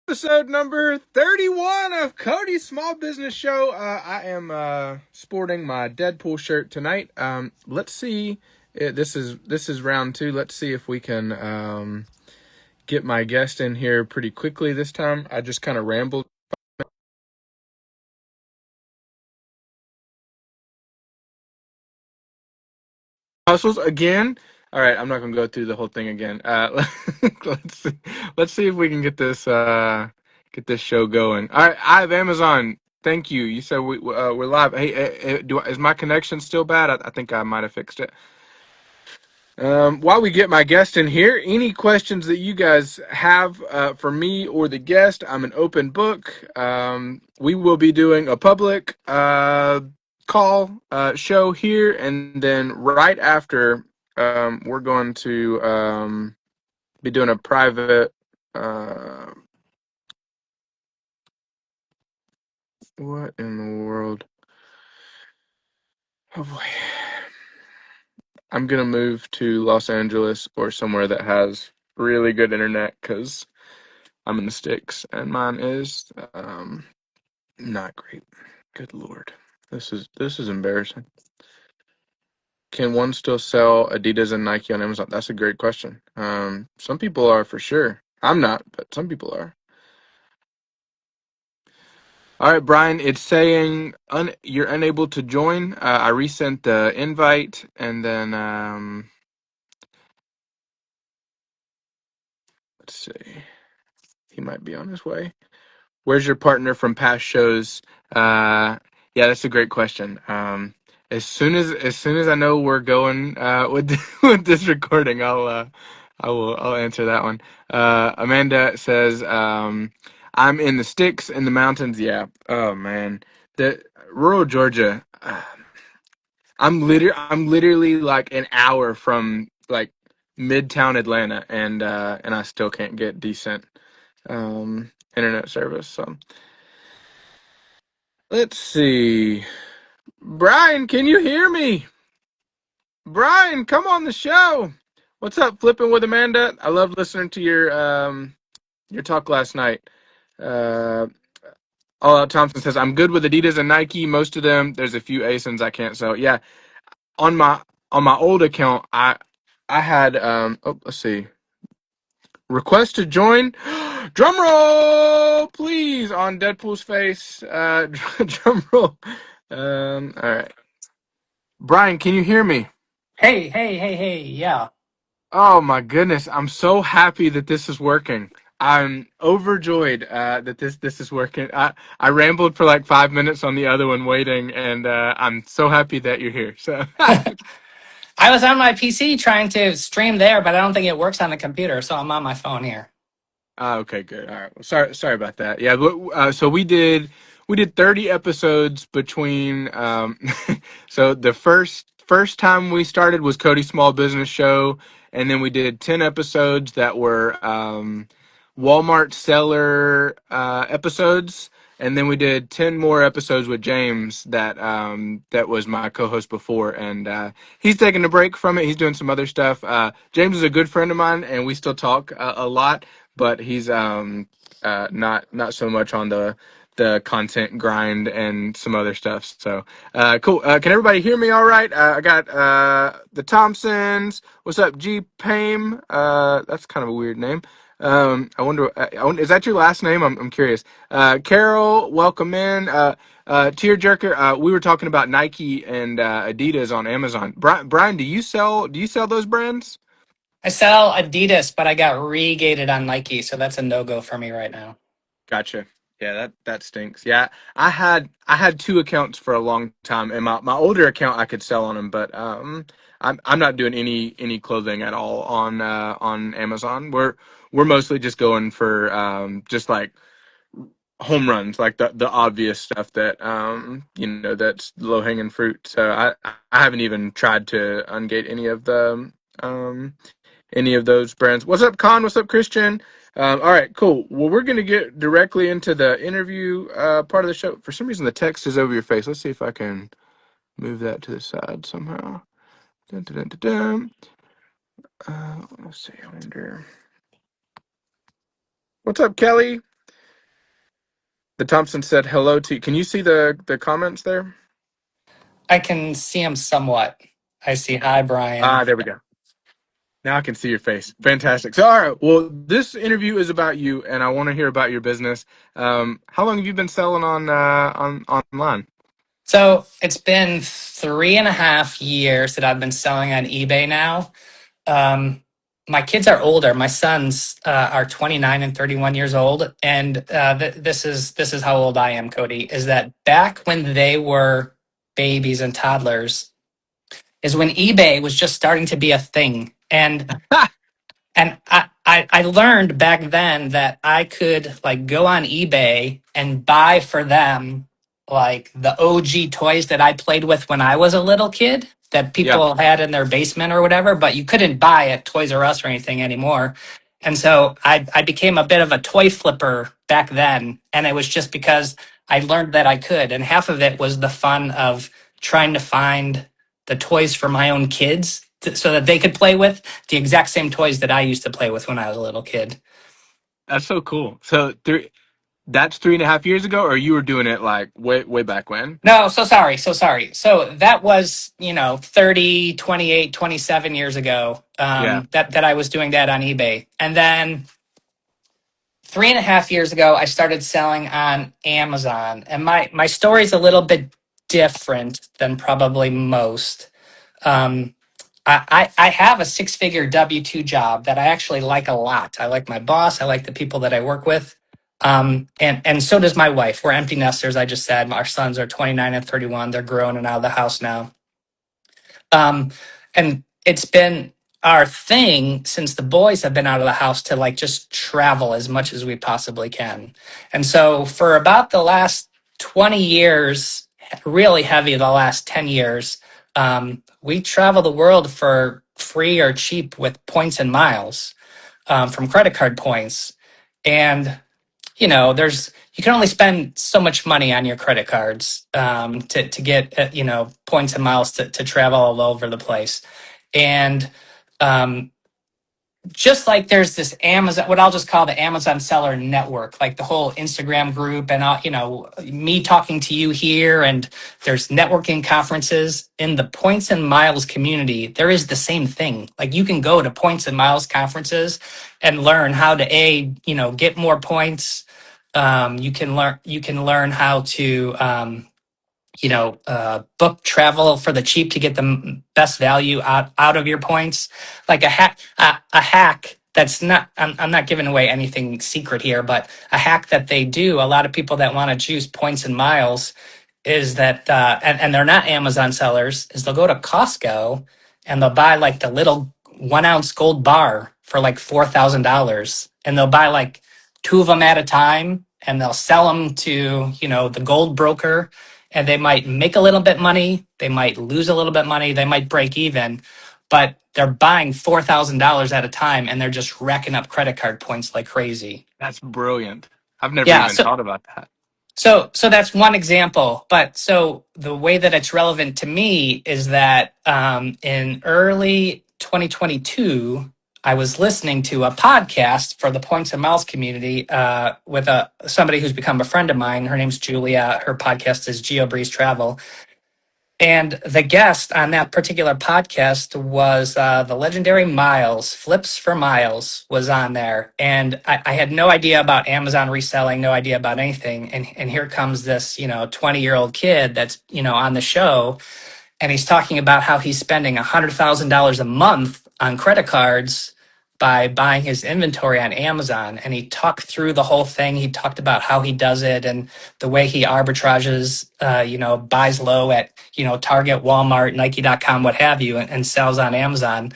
Episode number 31 of Codys Small Business Show. I am sporting my Deadpool shirt tonight. Let's see. This is round 2. Let's see if we can get my guest in here pretty quickly this time. I just kind of rambled. Hustles again. All right, I'm not gonna go through the whole thing again. Let's see if we can get this show going. All right, I have Amazon. Thank you. You said we're live. Hey, is my connection still bad? I think I might have fixed it. While we get my guest in here, any questions that you guys have for me or the guest, I'm an open book. We will be doing a public call show here, and then right after, we're going to be doing a private. What in the world? Oh boy. I'm going to move to Los Angeles or somewhere that has really good internet because I'm in the sticks and mine is not great. Good Lord. This is embarrassing. Can one still sell Adidas and Nike on Amazon? That's a great question. Some people are for sure. I'm not, but some people are. All right, Brian, it's saying you're unable to join. I resent the invite, and then let's see. He might be on his way. Where's your partner from past shows? Yeah, that's a great question. As soon as I know we're going with with this recording, I'll answer that one. Amanda says, I'm in the sticks in the mountains. Yeah. Oh man, the rural Georgia. I'm literally like an hour from like midtown Atlanta, and I still can't get decent internet service. So let's see. Brian, can you hear me? Brian, come on the show. What's up, Flipping with Amanda? I love listening to your talk last night. Uh, All Out Thompson says I'm good with Adidas and Nike. Most of them. There's a few ASINs I can't sell. Yeah, on my old account, I had let's see. Request to join. Drum roll, please, on Deadpool's face. Drum roll. All right. Brian, can you hear me? Hey, yeah. Oh my goodness, I'm so happy that this is working. I'm overjoyed that this is working. I rambled for like 5 minutes on the other one waiting, and I'm so happy that you're here. So, I was on my PC trying to stream there, but I don't think it works on the computer, so I'm on my phone here. okay, good. All right. Well, sorry about that. Yeah, but, so we did 30 episodes between. So the first time we started was Codys Small Business Show, and then we did 10 episodes that were Walmart seller episodes, and then we did 10 more episodes with James that was my co-host before, and he's taking a break from it. He's doing some other stuff. James is a good friend of mine, and we still talk a lot, but he's not so much on the content grind and some other stuff. So cool. Can everybody hear me all right? I got the Thompsons. What's up, G Pame? That's kind of a weird name. Is that your last name? I'm curious. Carol, welcome in. Tearjerker, we were talking about Nike and Adidas on Amazon. Brian, do you sell those brands? I sell Adidas, but I got re-gated on Nike, so that's a no-go for me right now. Gotcha. Yeah, that stinks. Yeah, I had two accounts for a long time, and my older account I could sell on them, but I'm not doing any clothing at all on Amazon. We're mostly just going for just like home runs, like the obvious stuff that that's low hanging fruit. So I haven't even tried to ungate um any of those brands. What's up, Con? What's up, Christian? All right, cool. Well, we're gonna get directly into the interview part of the show. For some reason, the text is over your face. Let's see if I can move that to the side somehow. Dun, dun, dun, dun, dun. Let's see. I wonder. What's up, Kelly? The Thompson said hello to you. Can you see the comments there? I can see him somewhat. I see. Hi, Brian. Ah, there we go. Now I can see your face. Fantastic. So, all right. Well, this interview is about you, and I want to hear about your business. How long have you been selling on online? So it's been 3.5 years that I've been selling on eBay now. Um, my kids are older. My sons are 29 and 31 years old, and this is how old I am, Cody. Is that back when they were babies and toddlers? Is when eBay was just starting to be a thing, and I learned back then that I could like go on eBay and buy for them like the OG toys that I played with when I was a little kid that Yeah, people had in their basement or whatever, but you couldn't buy at Toys R Us or anything anymore. And so I became a bit of a toy flipper back then. And it was just because I learned that I could. And half of it was the fun of trying to find the toys for my own kids so that they could play with the exact same toys that I used to play with when I was a little kid. that's so cool. So, that's 3.5 years ago, or you were doing it like way back when? No, so sorry, so sorry. So that was, 30, 28, 27 years ago, Yeah. that I was doing that on eBay. And then 3.5 years ago, I started selling on Amazon. And my story's a little bit different than probably most. Um, I have a six-figure W-2 job that I actually like a lot. I like my boss. I like the people that I work with. And so does my wife. We're empty nesters. I just said our sons are 29 and 31. They're grown and out of the house now. And it's been our thing since the boys have been out of the house to like just travel as much as we possibly can. And so for about the last 20 years, really heavy the last 10 years, we travel the world for free or cheap with points and miles from credit card points. And there's you can only spend so much money on your credit cards to get points and miles to travel all over the place, and um, just like there's this Amazon, what I'll just call the Amazon seller network, like the whole Instagram group, and me talking to you here, and there's networking conferences in the points and miles community. There is the same thing. Like you can go to points and miles conferences and learn how to get more points. You can learn how to book travel for the cheap to get the best value out of your points. Like a hack that's not, I'm not giving away anything secret here, but a hack that they do, a lot of people that want to choose points and miles is that, and they're not Amazon sellers, is they'll go to Costco and they'll buy like the little 1 ounce gold bar for like $4,000. And they'll buy like two of them at a time and they'll sell them to, the gold broker, and they might make a little bit money, they might lose a little bit money, they might break even, but they're buying $4,000 at a time and they're just racking up credit card points like crazy. That's brilliant. I've never Yeah, even so thought about that. so that's one example. But so the way that it's relevant to me is that in early 2022, I was listening to a podcast for the Points and Miles community with somebody who's become a friend of mine. Her name's Julia. Her podcast is Geo Breeze Travel. And the guest on that particular podcast was the legendary Miles, Flips for Miles was on there. And I had no idea about Amazon reselling, no idea about anything. And here comes this, 20-year-old kid that's, on the show. And he's talking about how he's spending $100,000 a month on credit cards by buying his inventory on Amazon. And he talked through the whole thing. He talked about how he does it and the way he arbitrages, buys low at, Target, Walmart, Nike.com, what have you, and sells on Amazon.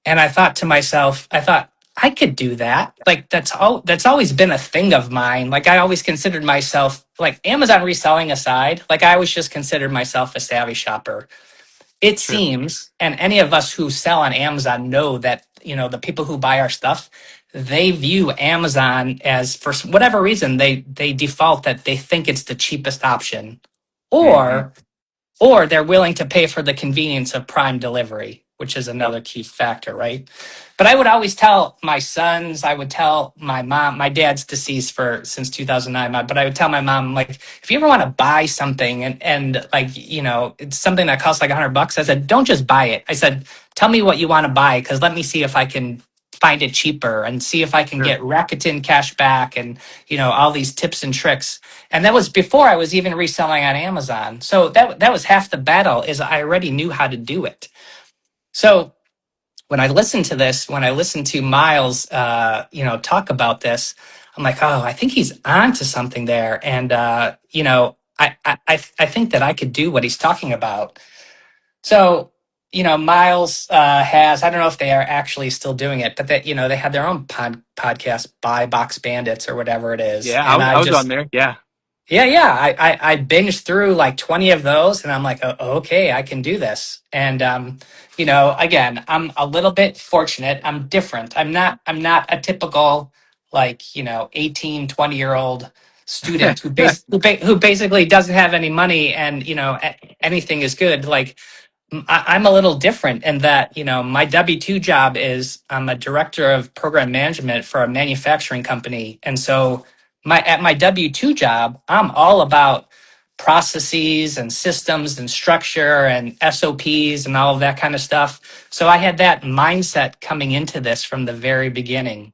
And I thought to myself, I could do that. Like that's always been a thing of mine. Like I always considered myself, like Amazon reselling aside, like I always just considered myself a savvy shopper. It Sure. seems, and any of us who sell on Amazon know that, the people who buy our stuff, they view Amazon as, for whatever reason, they default that they think it's the cheapest option. Hmm. Or they're willing to pay for the convenience of prime delivery, which is Yep. another key factor, right? But I would always tell my sons, I would tell my mom, my dad's deceased for since 2009, but I would tell my mom, like, if you ever want to buy something and like, it's something that costs like $100, I said, don't just buy it. I said, tell me what you want to buy, because let me see if I can find it cheaper and see if I can Sure. get Rakuten cash back and, all these tips and tricks. And that was before I was even reselling on Amazon. So that was half the battle, is I already knew how to do it. So when I listened to Miles, talk about this, I'm like, oh, I think he's onto something there. And, I think that I could do what he's talking about. So, Miles has, I don't know if they are actually still doing it, but that, they had their own podcast, Buy Box Bandits or whatever it is. Yeah, And I was on there. Yeah. yeah. I binged through like 20 of those, and I'm like, oh, okay, I can do this. And, again, I'm a little bit fortunate. I'm different. I'm not a typical, like, 18, 20-year-old student who basically doesn't have any money and, anything is good. Like, I'm a little different in that, my W-2 job is I'm a director of program management for a manufacturing company. And so at my W-2 job, I'm all about processes and systems and structure and SOPs and all of that kind of stuff. So I had that mindset coming into this from the very beginning.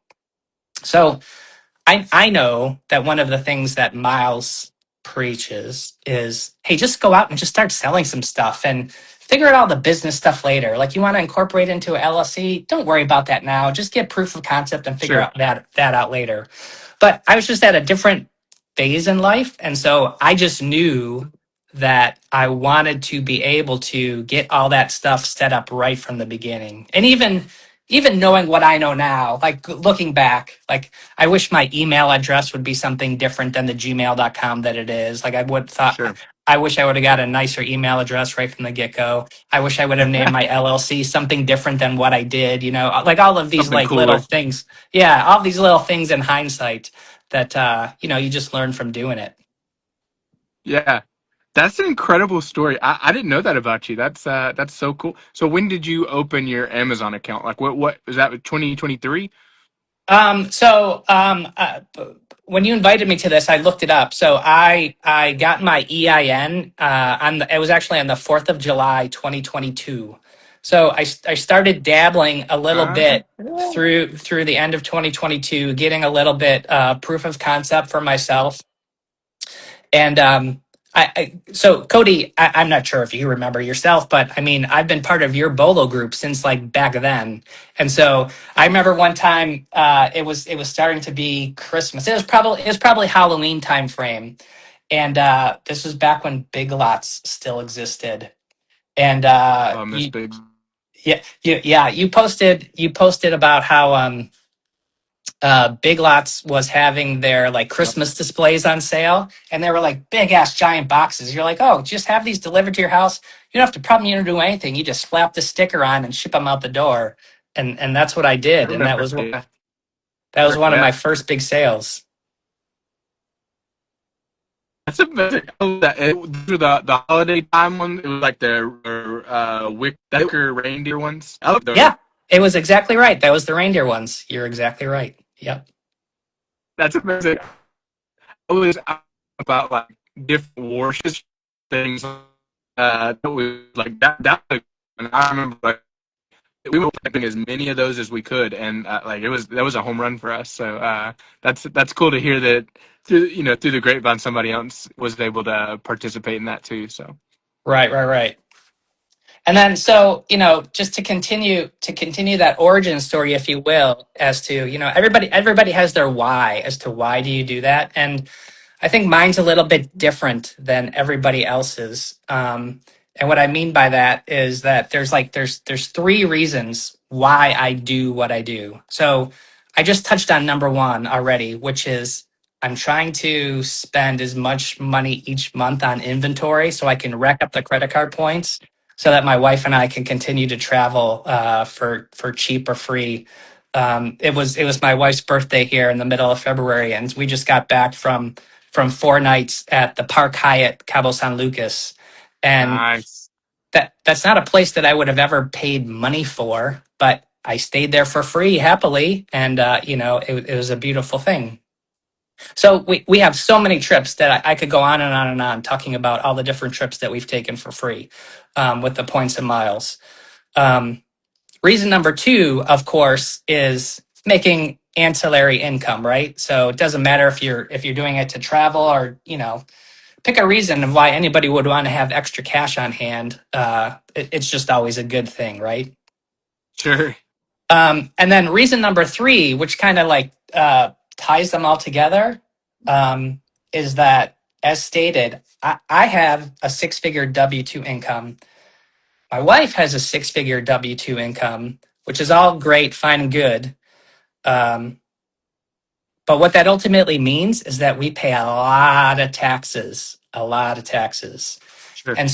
So I know that one of the things that Miles preaches is, hey, just go out and just start selling some stuff and figure out all the business stuff later. Like, you want to incorporate into a LLC, don't worry about that now. Just get proof of concept and figure Sure. out that out later. But I was just at a different phase in life, and so I just knew that I wanted to be able to get all that stuff set up right from the beginning. And even knowing what I know now, like looking back, like, I wish my email address would be something different than the gmail.com that it is. Like, Sure. I wish I would have got a nicer email address right from the get go. I wish I would have named my LLC something different than what I did, like all of these Something like little cooler. things. Yeah. All these little things in hindsight that, you just learn from doing it. Yeah. That's an incredible story. I didn't know that about you. That's so cool. So when did you open your Amazon account? Like what was that, 2023? When you invited me to this, I looked it up. So I got my EIN it was actually on the 4th of July, 2022. So I started dabbling a little bit Yeah. through the end of 2022, getting a little bit proof of concept for myself. And so Cody, I'm not sure if you remember yourself, but I mean, I've been part of your Bolo group since like back then. And so I remember one time it was starting to be Christmas. It was probably Halloween time frame. And this was back when Big Lots still existed. And Oh, Miss Big. you posted about how Big Lots was having their like Yep. Christmas displays on sale, and they were like big ass giant boxes. You're like, oh, just have these delivered to your house. You don't have to probably do anything. You just slap the sticker on and ship them out the door. And that's what I I did, and that remember. was Yeah. that was one of my Yeah. first big sales. That's amazing. Oh, through the holiday time one, it was like the wicker reindeer ones. I love those. Yeah, it was exactly right. That was the reindeer ones. You're exactly right. Yep. That's amazing. I was about like different warships things. That was like that. And I remember like we were planting as many of those as we could, and like that was a home run for us. So that's cool to hear that through the grapevine somebody else was able to participate in that too. So Right, right, right. And then, so, just to continue that origin story, if you will, as to, everybody has their why as to why do you do that. And I think mine's a little bit different than everybody else's. And what I mean by that is that there's three reasons why I do what I do. So I just touched on number one already, which is I'm trying to spend as much money each month on inventory so I can rack up the credit card points so that my wife and I can continue to travel for cheap or free. It was my wife's birthday here in the middle of February, and we just got back from 4 nights at the Park Hyatt Cabo San Lucas, and nice. that's not a place that I would have ever paid money for, but I stayed there for free happily, and it was a beautiful thing. So we have so many trips that I could go on and on and on talking about all the different trips that we've taken for free, with the points and miles. Um, Reason number two, of course, is making ancillary income, right? So it doesn't matter if you're doing it to travel, or pick a reason of why anybody would want to have extra cash on hand. It's just always a good thing, right? Sure. And then reason number three, which kind of like ties them all together, is that, as stated, I have a six-figure W-2 income. My wife has a six-figure W-2 income, which is all great, fine, and good. Um, but what that ultimately means is that we pay a lot of taxes, a lot of taxes. Sure. And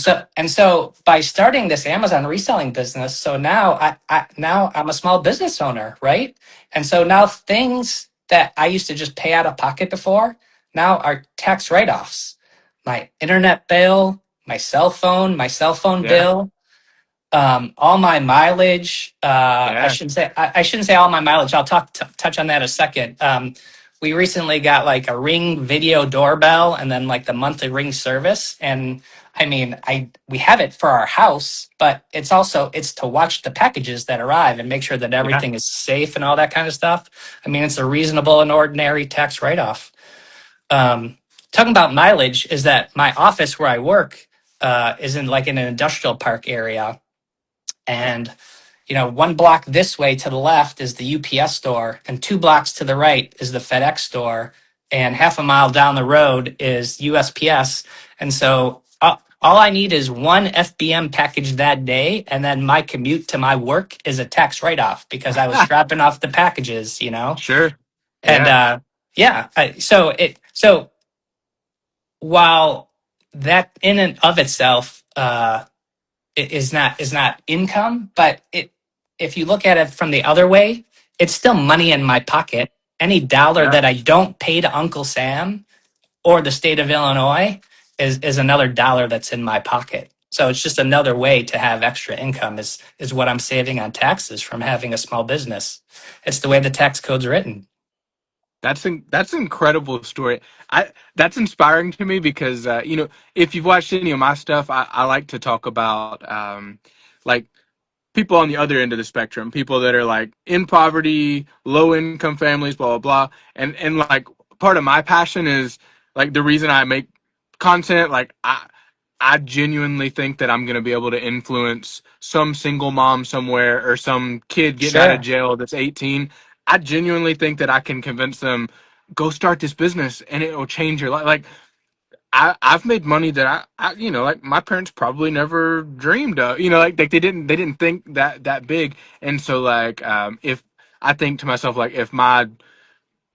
so by starting this Amazon reselling business, so now now I'm a small business owner, right? And so now things that I used to just pay out of pocket before now are tax write-offs. My internet bill, my cell phone Yeah. bill, all my mileage. Yeah. I shouldn't say all my mileage. I'll touch on that a second. We recently got like a Ring video doorbell, and then like the monthly Ring service. And I mean, I we have it for our house, but it's to watch the packages that arrive and make sure that Yeah. everything is safe and all that kind of stuff. I mean, it's a reasonable and ordinary tax write off. Talking about mileage, is that my office where I work is in like in an industrial park area, and one block this way to the left is the UPS store, and two blocks to the right is the FedEx store, and half a mile down the road is USPS. And so all I need is one FBM package that day, and then my commute to my work is a tax write-off because I was dropping off the packages. Sure. And Yeah. yeah, so while that in and of itself is not income, but if you look at it from the other way, it's still money in my pocket. Any dollar Yeah. that I don't pay to Uncle Sam or the state of Illinois is another dollar that's in my pocket. So it's just another way to have extra income, is what I'm saving on taxes from having a small business. It's the way the tax code's written. That's an incredible story. That's inspiring to me because if you've watched any of my stuff, I like to talk about like people on the other end of the spectrum, people that are like in poverty, low income families, blah blah blah. And like part of my passion is like the reason I make content. Like I genuinely think that I'm going to be able to influence some single mom somewhere or some kid getting out of Sure. jail that's 18. I genuinely think that I can convince them, go start this business and it will change your life. Like I've made money that like my parents probably never dreamed of. Like they didn't think that big. And so like if I think to myself, like if my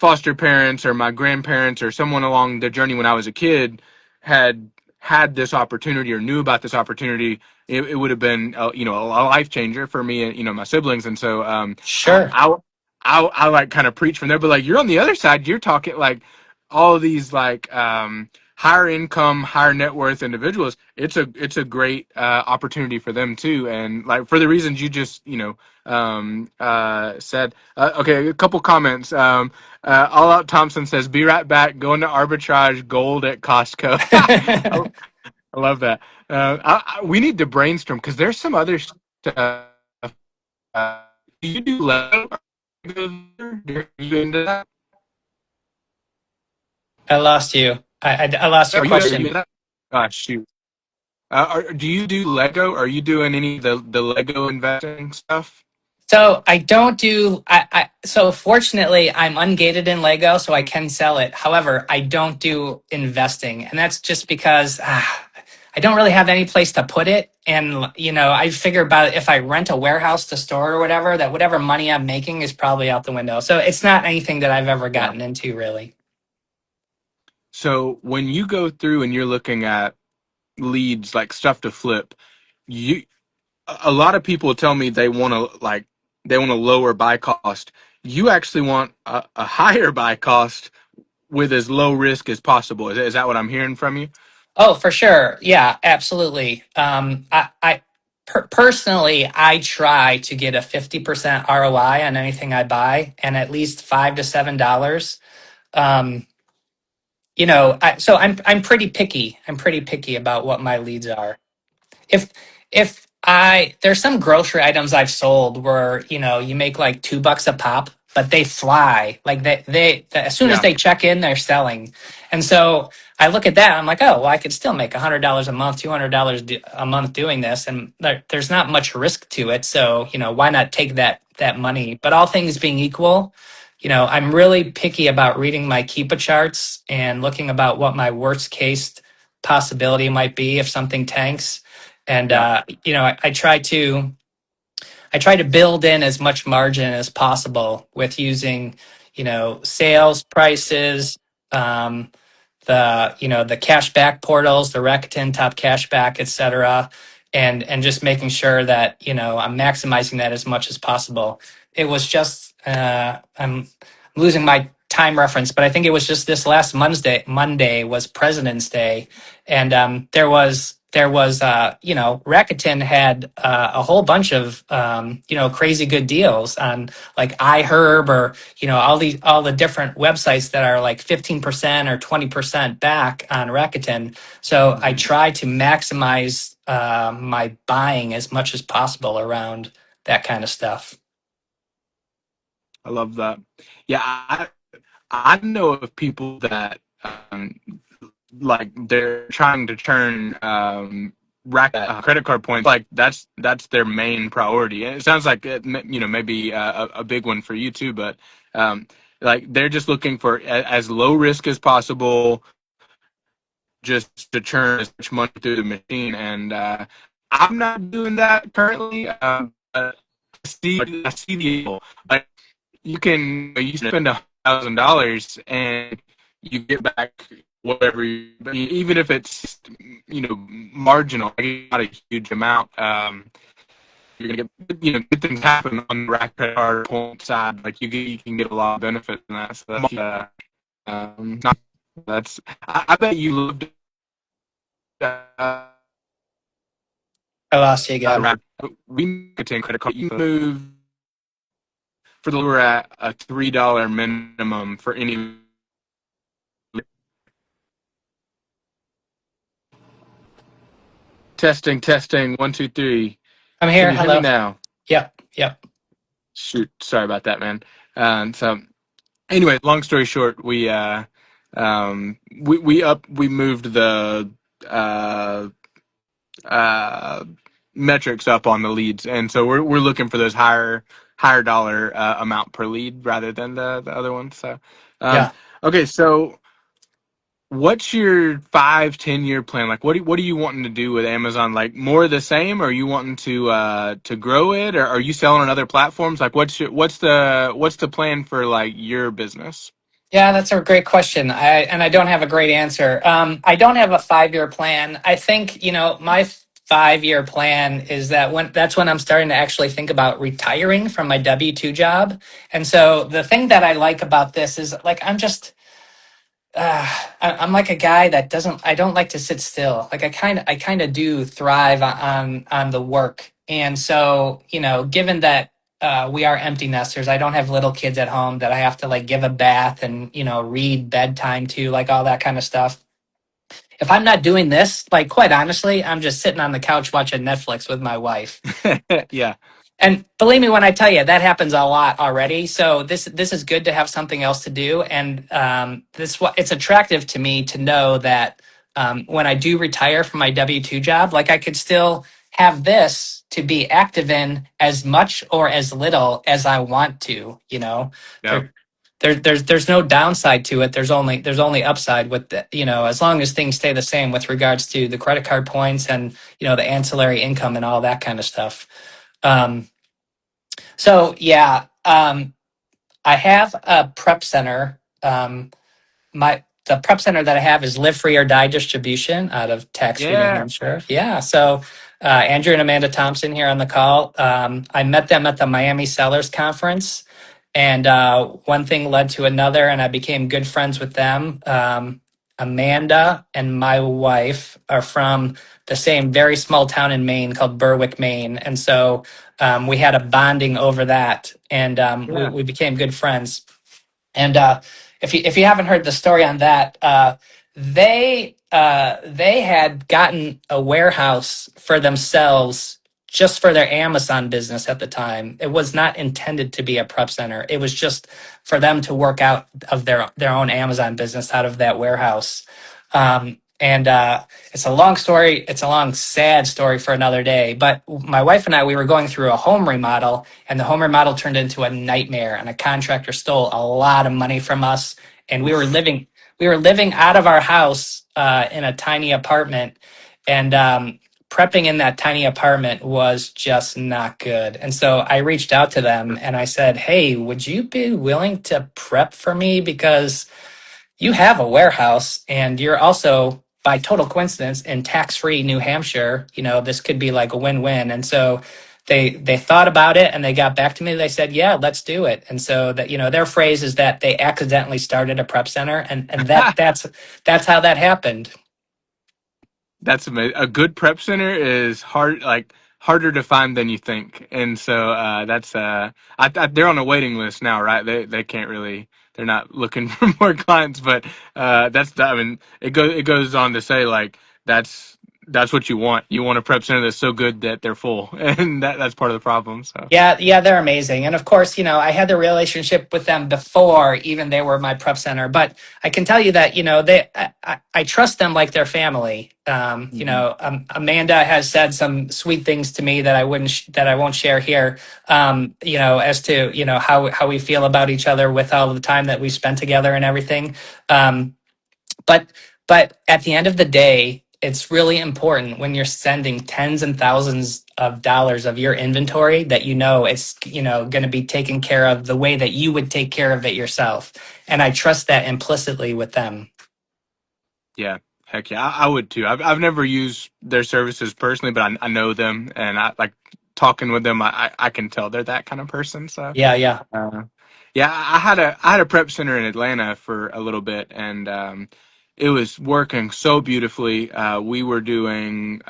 foster parents or my grandparents or someone along the journey when I was a kid had had this opportunity or knew about this opportunity, it would have been a life changer for me and my siblings. And so I, Sure. I I like kind of preach from there. But like you're on the other side, you're talking like all of these like higher income, higher net worth individuals. It's a great opportunity for them too, and like for the reasons you just said. Okay, a couple comments. All Out Thompson says, "Be right back. Going to arbitrage gold at Costco." I love that. We need to brainstorm because there's some other stuff. Do you do Lego? Are you into that? I lost you. I lost your Are you into question. that? Ah, shoot. Do you do Lego? Are you doing any of the Lego investing stuff? So I don't do so fortunately I'm ungated in Lego, so I can sell it. However, I don't do investing. And that's just because I don't really have any place to put it. And I figure about it, if I rent a warehouse to store or whatever, that whatever money I'm making is probably out the window. So it's not anything that I've ever Yeah. gotten into really. So when you go through and you're looking at leads, like stuff to flip, you a lot of people tell me they want to lower buy cost. You actually want a higher buy cost with as low risk as possible. Is that what I'm hearing from you? Oh, for sure. Yeah, absolutely. personally, I try to get a 50% ROI on anything I buy, and at least $5 to $7. Um, so I'm pretty picky. I'm pretty picky about what my leads are. If there's some grocery items I've sold where you make like $2 a pop, but they fly like as soon as Yeah. they check in, they're selling. And so I look at that, I'm like, oh well, I could still make $100 a month, $200 a month doing this, and there's not much risk to it. So why not take that money? But all things being equal, I'm really picky about reading my Keepa charts and looking about what my worst case possibility might be if something tanks. And Yeah. I try to build in as much margin as possible with using, sales prices, um, the cashback portals, the Rakuten Top Cashback, et cetera, and just making sure that I'm maximizing that as much as possible. It was just I'm losing my time reference, but I think it was just this last Monday was President's Day, and Rakuten had a whole bunch of crazy good deals on like iHerb or all the different websites that are like 15% or 20% back on Rakuten. So I Hmm. try to maximize my buying as much as possible around that kind of stuff. I love that. Yeah, I know of people that like they're trying to turn credit card points like that's their main priority. And it sounds like maybe a big one for you too, but um, like they're just looking for as low risk as possible, just to churn as much money through the machine. And I'm not doing that currently. I see the like you spend $1,000 and you get back whatever, even if it's marginal, like not a huge amount. You're gonna get good things happen on the rack card point side. Like you can get a lot of benefit from that. So not, that's I bet you loved uh, I lost you again. rack. We maintain credit card. You move for the we're at a $3 minimum for any. Testing, testing, one, two, three. I'm Can here. you hear me Hello. now? Yep. Yep. Shoot, sorry about that, man. So anyway, long story short, we moved the uh, uh, metrics up on the leads, and so we're looking for those higher dollar amount per lead rather than the other ones. So um, Yeah. okay, so what's your 5-10 year plan? Like, what are you wanting to do with Amazon? Like, more of the same, or are you wanting to grow it, or are you selling on other platforms? Like, what's the plan for like your business? Yeah, that's a great question. I don't have a great answer. I don't have a 5-year plan. I think, my 5-year plan is that that's when I'm starting to actually think about retiring from my W-2 job. And so the thing that I like about this is like I'm like a guy that doesn't. I don't like to sit still. Like I kind of do thrive on the work. And so given that we are empty nesters, I don't have little kids at home that I have to like give a bath and read bedtime to, like all that kind of stuff. If I'm not doing this, like quite honestly, I'm just sitting on the couch watching Netflix with my wife. Yeah, And believe me when I tell you that happens a lot already. So this is good to have something else to do, and it's attractive to me to know that when I do retire from my W-2 job, like I could still have this to be active in as much or as little as I want to. yeah, There, there's no downside to it. There's only upside with the, as long as things stay the same with regards to the credit card points and the ancillary income and all that kind of stuff. Um, so yeah, I have a prep center. The prep center that I have is Live Free or Die Distribution out of Tax Free New yeah. Hampshire. Yeah, so Andrew and Amanda Thompson here on the call. I met them at the Miami Sellers Conference, and one thing led to another, and I became good friends with them. Amanda and my wife are from the same very small town in Maine called Berwick, Maine. And so we had a bonding over that, and Yeah. we became good friends. And if you haven't heard the story on that, they had gotten a warehouse for themselves just for their Amazon business at the time. It was not intended to be a prep center. It was just for them to work out of their own Amazon business out of that warehouse. And it's a long story. It's a long, sad story for another day. But my wife and I, we were going through a home remodel, and the home remodel turned into a nightmare. And a contractor stole a lot of money from us, and Oof. we were living out of our house in a tiny apartment, and prepping in that tiny apartment was just not good. And so I reached out to them and I said, "Hey, would you be willing to prep for me? Because you have a warehouse and you're also, by total coincidence, in tax-free New Hampshire. You know, this could be like a win-win." And so they thought about it and they got back to me. They said, "Yeah, let's do it." And so that, you know, their phrase is that they accidentally started a prep center, and that's how that happened. That's amazing. A good prep center is harder to find than you think, and so that's they're on a waiting list now, right? They can't really, they're not looking for more clients, but I mean, it goes on to say like that's what you want. You want a prep center that's so good that they're full, and that's part of the problem. So Yeah, they're amazing. And of course, you know, I had the relationship with them before even they were my prep center. But I can tell you that, you know, I trust them like their family. You Mhm. know, Amanda has said some sweet things to me that that I won't share here. You know, as to, you know, how we feel about each other with all the time that we spent together and everything. Um, but at the end of the day, it's really important when you're sending tens and thousands of dollars of your inventory that you know it's, you know, going to be taken care of the way that you would take care of it yourself. And I trust that implicitly with them. Yeah, heck yeah, I would too. I've never used their services personally, but I know them, and I like talking with them. I can tell they're that kind of person. So. Yeah, yeah. Uh, yeah, I had a prep center in Atlanta for a little bit, and it was working so beautifully. We were doing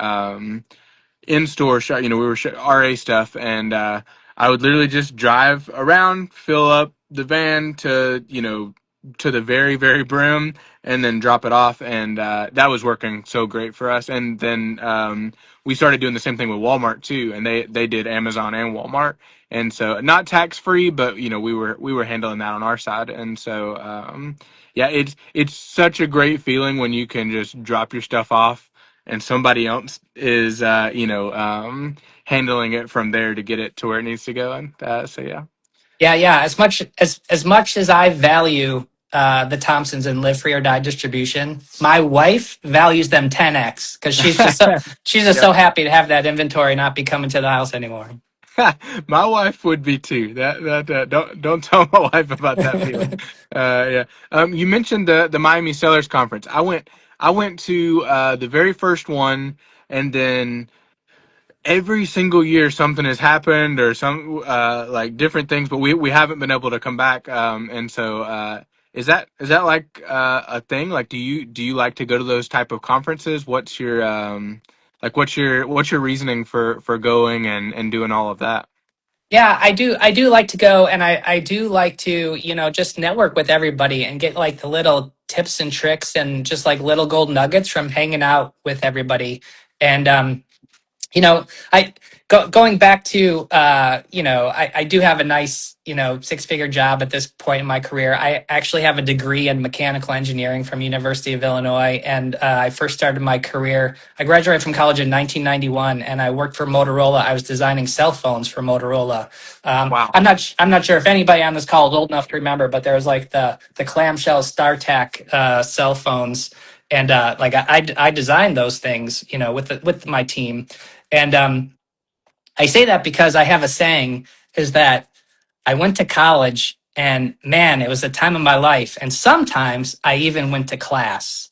in-store shop. We were RA stuff, and I would literally just drive around, fill up the van to the very very brim, and then drop it off, and that was working so great for us. And then we started doing the same thing with Walmart too, and they did Amazon and Walmart, and so not tax free, but we were handling that on our side, and so yeah, it's such a great feeling when you can just drop your stuff off and somebody else is handling it from there to get it to where it needs to go. And so yeah. Yeah. As much as I value the Thompsons and Live Free or Die distribution, my wife values them 10x because she's just Yep. so happy to have that inventory not be coming to the house anymore. My wife would be too. That don't tell my wife about that feeling. Yeah. You mentioned the Miami Sellers Conference. I went to the very first one, and then every single year something has happened or some like different things, but we haven't been able to come back. And so is that like a thing? Like, do you like to go to those type of conferences? What's your reasoning for going and doing all of that? Yeah, I do like to go, and I do like to, you know, just network with everybody and get like the little tips and tricks and just like little gold nuggets from hanging out with everybody. And you know, going back to you know, I do have a nice, you know, six-figure job at this point in my career. I actually have a degree in mechanical engineering from University of Illinois, and I first started my career. I graduated from college in 1991, and I worked for Motorola. I was designing cell phones for Motorola. Wow. I'm not sure if anybody on this call is old enough to remember, but there was like the clamshell StarTAC cell phones, and like I designed those things, you know, with my team. And I say that because I have a saying is that I went to college And man, it was the time of my life. And sometimes I even went to class.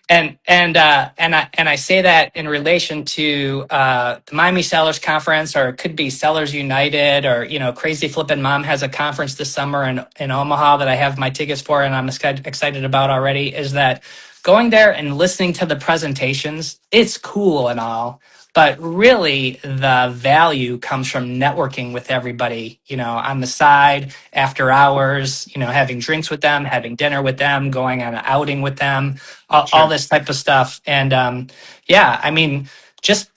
And I say that in relation to the Miami Sellers Conference, or it could be Sellers United, or Crazy Flippin' Mom has a conference this summer in Omaha that I have my tickets for, and I'm excited about already. Is that going there and listening to the presentations? It's cool and all, but really the value comes from networking with everybody, on the side, after hours, having drinks with them, having dinner with them, going on an outing with them, all Sure. this type of stuff. And yeah, I mean, just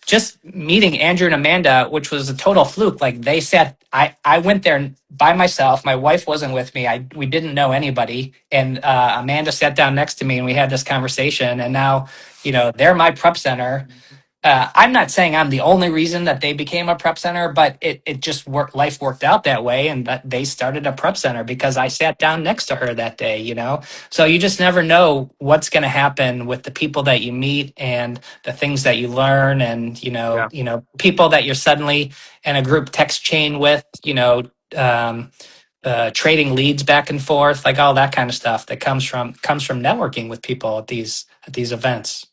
meeting Andrew and Amanda, which was a total fluke. Like they said, I went there by myself. My wife wasn't with me. We didn't know anybody. And Amanda sat down next to me and we had this conversation. And now, they're my prep center. I'm not saying I'm the only reason that they became a prep center, but it just worked. Life worked out that way, and that they started a prep center because I sat down next to her that day. So you just never know what's going to happen with the people that you meet and the things that you learn, and Yeah. people that you're suddenly in a group text chain with. Um, Trading leads back and forth, like all that kind of stuff that comes from networking with people at these events.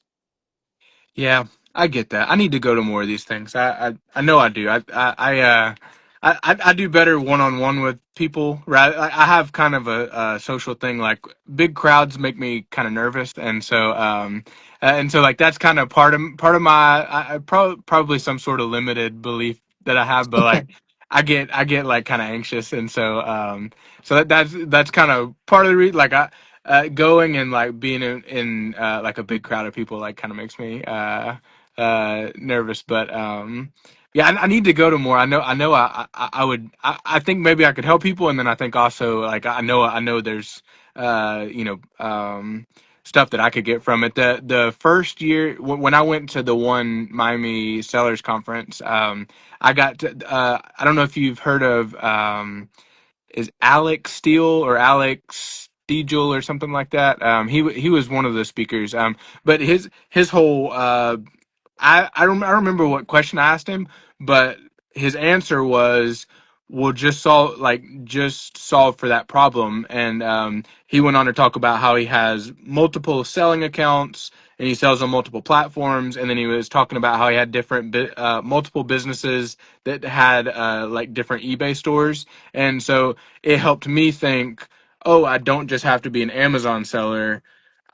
Yeah, I get that. I need to go to more of these things. I know I do. I do better one on one with people. Right, I have kind of a social thing. Like big crowds make me kind of nervous, and so like that's kind of part of my probably some sort of limited belief that I have. But like I get like kind of anxious, and so that's kind of part of the reason. Like going and like being in like a big crowd of people like kind of makes me nervous. But yeah, I need to go to more. I would. I think maybe I could help people, and then I think also like I know there's stuff that I could get from it. The first year when I went to the one Miami Sellers Conference, I got to, I don't know if you've heard of is Alex Steele or Alex Steele or something like that. He was one of the speakers. But his whole I remember what question I asked him, but his answer was, "We'll just solve for that problem." And he went on to talk about how he has multiple selling accounts and he sells on multiple platforms. And then he was talking about how he had multiple businesses that had like different eBay stores. And so it helped me think, oh, I don't just have to be an Amazon seller.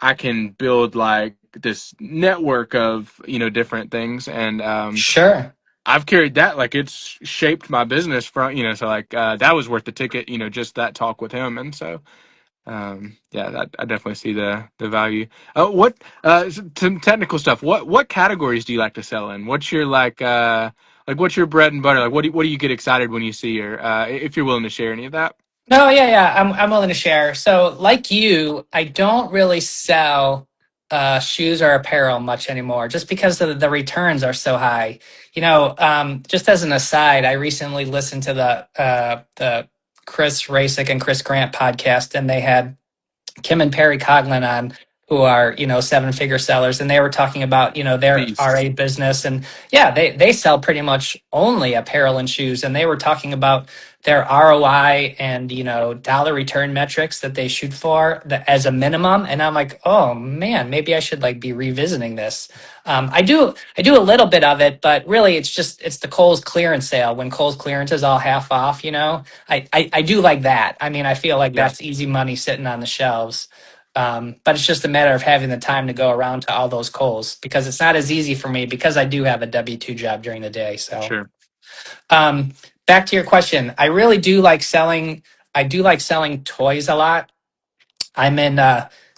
I can build like this network of different things, and Sure. I've carried that, like it's shaped my business from so like that was worth the ticket, just that talk with him. And so yeah, I definitely see the value. What some technical stuff, what categories do you like to sell in? What's your like what's your bread and butter? Like what do you get excited when you see, or if you're willing to share any of that? No, yeah, yeah. I'm willing to share. So, like you, I don't really sell shoes or apparel much anymore, just because the returns are so high. Just as an aside, I recently listened to the Chris Rasick and Chris Grant podcast, and they had Kim and Perry Coughlin on, who are, seven-figure sellers, and they were talking about, their Beasts. RA business. And yeah, they sell pretty much only apparel and shoes, and they were talking about their ROI and, dollar return metrics that they shoot for as a minimum. And I'm like, oh man, maybe I should like be revisiting this. I do a little bit of it, but really it's the Kohl's clearance sale. When Kohl's clearance is all half off, I do like that. I mean, I feel like Yeah, that's easy money sitting on the shelves. But it's just a matter of having the time to go around to all those Kohl's, because it's not as easy for me because I do have a W-2 job during the day. So sure. um, back to your question, I really do like selling. I do like selling toys a lot. I'm in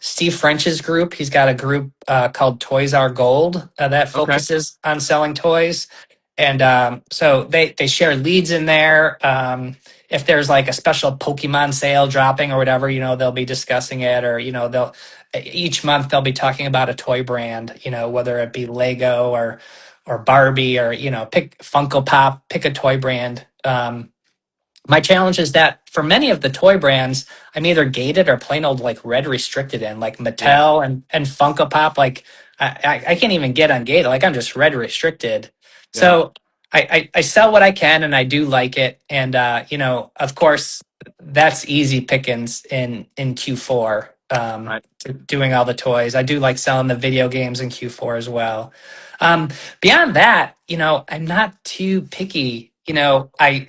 Steve French's group. He's got a group called Toys Are Gold that Okay. focuses on selling toys. And so they share leads in there. If there's like a special Pokemon sale dropping or whatever, they'll be discussing it, or they'll each month they'll be talking about a toy brand, whether it be Lego or Barbie, or pick Funko Pop, pick a toy brand. My challenge is that for many of the toy brands, I'm either gated or plain old like red restricted in, like Yeah. Mattel and Funko Pop. Like I can't even get ungated. Like I'm just red restricted. Yeah. So I sell what I can, and I do like it. And of course, that's easy pickings in Q4. Right. Doing all the toys, I do like selling the video games in Q4 as well. Beyond that, I'm not too picky. I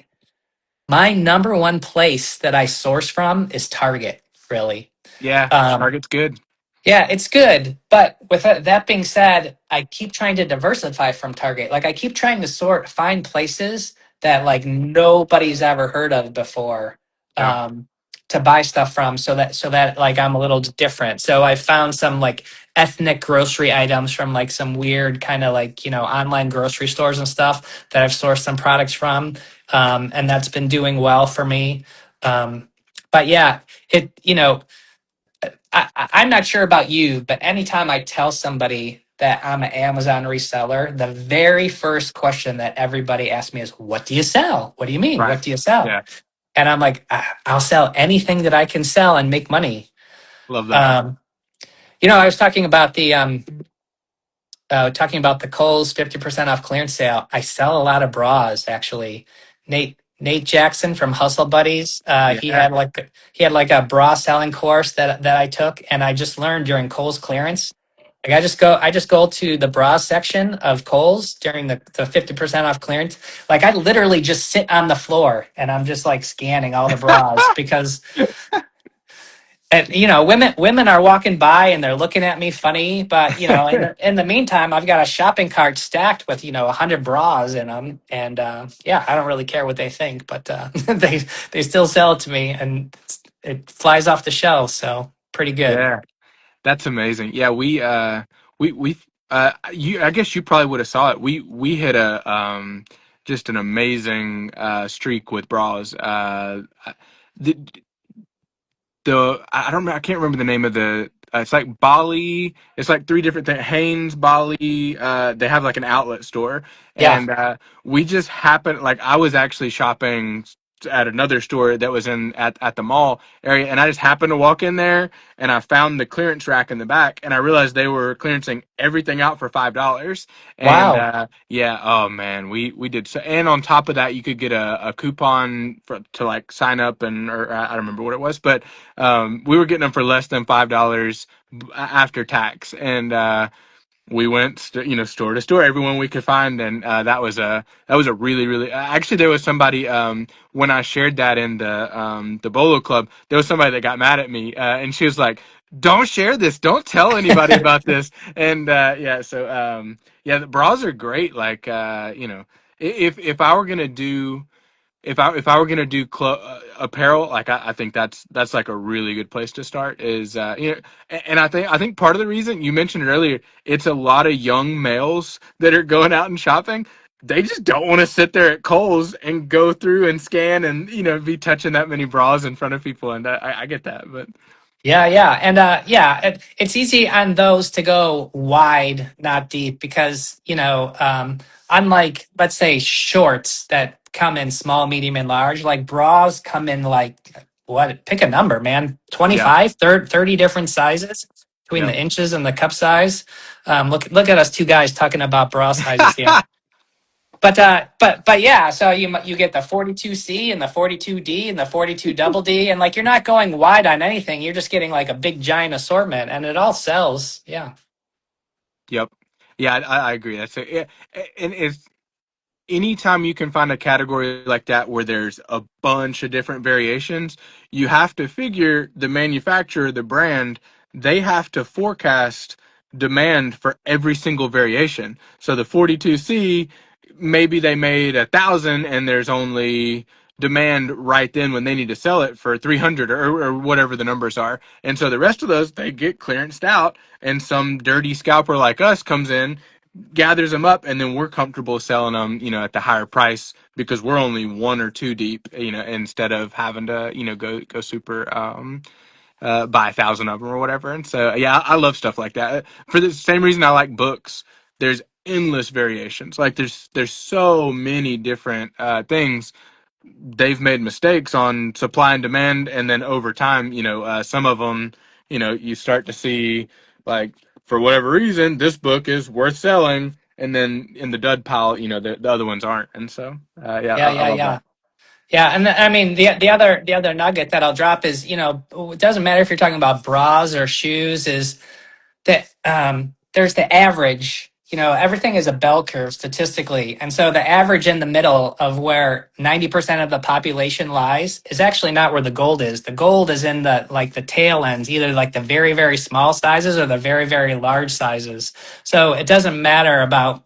my number one place that I source from is Target. Really. Yeah, Um, Target's good. yeah, it's good. But with that being said, I keep trying to diversify from Target. Like I keep trying to find places that like nobody's ever heard of before, Yeah. um, to buy stuff from, so that like I'm a little different. So I found some like ethnic grocery items from like some weird kind of like, online grocery stores and stuff that I've sourced some products from. And that's been doing well for me. But yeah, it, I'm not sure about you, but anytime I tell somebody that I'm an Amazon reseller, the very first question that everybody asks me is, "What do you sell? What do you mean? Right. What do you sell?" Yeah. And I'm like, "I'll sell anything that I can sell and make money." Love that. Um, I was talking about the Kohl's 50% off clearance sale. I sell a lot of bras, actually. Nate Jackson from Hustle Buddies. Yeah. He had like a bra selling course that I took, and I just learned during Kohl's clearance. Like I just go to the bra section of Kohl's during the 50% off clearance. Like I literally just sit on the floor and I'm just like scanning all the bras because, and women are walking by and they're looking at me funny, but in the meantime, I've got a shopping cart stacked with 100 bras in them, and yeah, I don't really care what they think, but they still sell it to me, and it flies off the shelf, so pretty good. Yeah. That's amazing. Yeah, we you I guess you probably would have saw it. We hit a just an amazing streak with bras. The, I don't know, I can't remember the name of the it's like Bali. It's like three different things. Hanes, Bali. They have like an outlet store, Yeah. and we just happened. Like I was actually shopping at another store that was at the mall area, and I just happened to walk in there, and I found the clearance rack in the back, and I realized they were clearancing everything out for $5. And Wow. yeah, oh man, we did so. And on top of that, you could get a coupon to like sign up, or I don't remember what it was, but we were getting them for less than $5 after tax, and we went store to store, everyone we could find, and that was a really really actually there was somebody when I shared that in the Bolo Club, there was somebody that got mad at me, and she was like, "Don't share this, don't tell anybody about this." And yeah, so yeah, the bras are great. Like if I were gonna do if I were gonna do apparel, like I think that's like a really good place to start. Is and I think part of the reason you mentioned it earlier, it's a lot of young males that are going out and shopping. They just don't want to sit there at Kohl's and go through and scan and be touching that many bras in front of people, and I get that, but Yeah, yeah, and yeah, it's easy on those to go wide, not deep, because unlike, let's say, shorts that come in small, medium, and large, like bras come in like, what? Pick a number, man. yeah, 25, 30 different sizes between yeah. the inches and the cup size. Look at us two guys talking about bra sizes here. But yeah, so you get the 42C and the 42D and the 42 double D, and like you're not going wide on anything. You're just getting like a big giant assortment, and it all sells. Yeah. Yep. Yeah, I agree. That's it. Yeah, and it's anytime you can find a category like that where there's a bunch of different variations, you have to figure the manufacturer, the brand, they have to forecast demand for every single variation. So the 42C, maybe they made 1,000 and there's only demand right then when they need to sell it for 300 or whatever the numbers are. And so the rest of those, they get clearanced out, and some dirty scalper like us comes in, gathers them up, and then we're comfortable selling them, at the higher price because we're only one or two deep, instead of having to, go super, buy 1,000 of them or whatever. And so, yeah, I love stuff like that. For the same reason I like books, there's endless variations. Like there's so many different things. They've made mistakes on supply and demand, and then over time, some of them, you start to see, like, for whatever reason this book is worth selling, and then in the dud pile, the other ones aren't. And so, yeah, Yeah, I yeah, love that. yeah. Yeah, and I mean the other nugget that I'll drop is, it doesn't matter if you're talking about bras or shoes, is that there's the average. Everything is a bell curve statistically, and so the average in the middle of where 90% of the population lies is actually not where the gold is. The gold is in the tail ends, either like the very very small sizes or the very very large sizes. So it doesn't matter about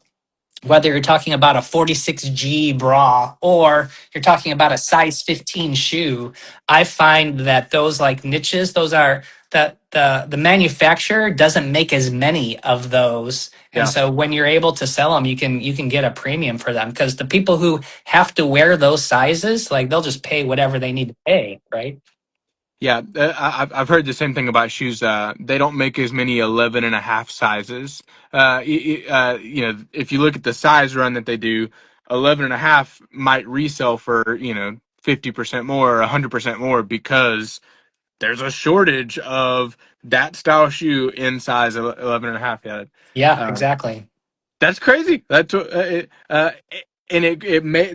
whether you're talking about a 46G bra or you're talking about a size 15 shoe. I find that those like niches, those are the manufacturer doesn't make as many of those. And Yeah. so when you're able to sell them, you can get a premium for them, because the people who have to wear those sizes, like, they'll just pay whatever they need to pay, right? Yeah, I've heard the same thing about shoes. They don't make as many 11 and a half sizes. If you look at the size run that they do, 11 and a half might resell for, 50% more or 100% more because there's a shortage of that style shoe in size 11 and a half. Yeah. Yeah, Uh, exactly. that's crazy. And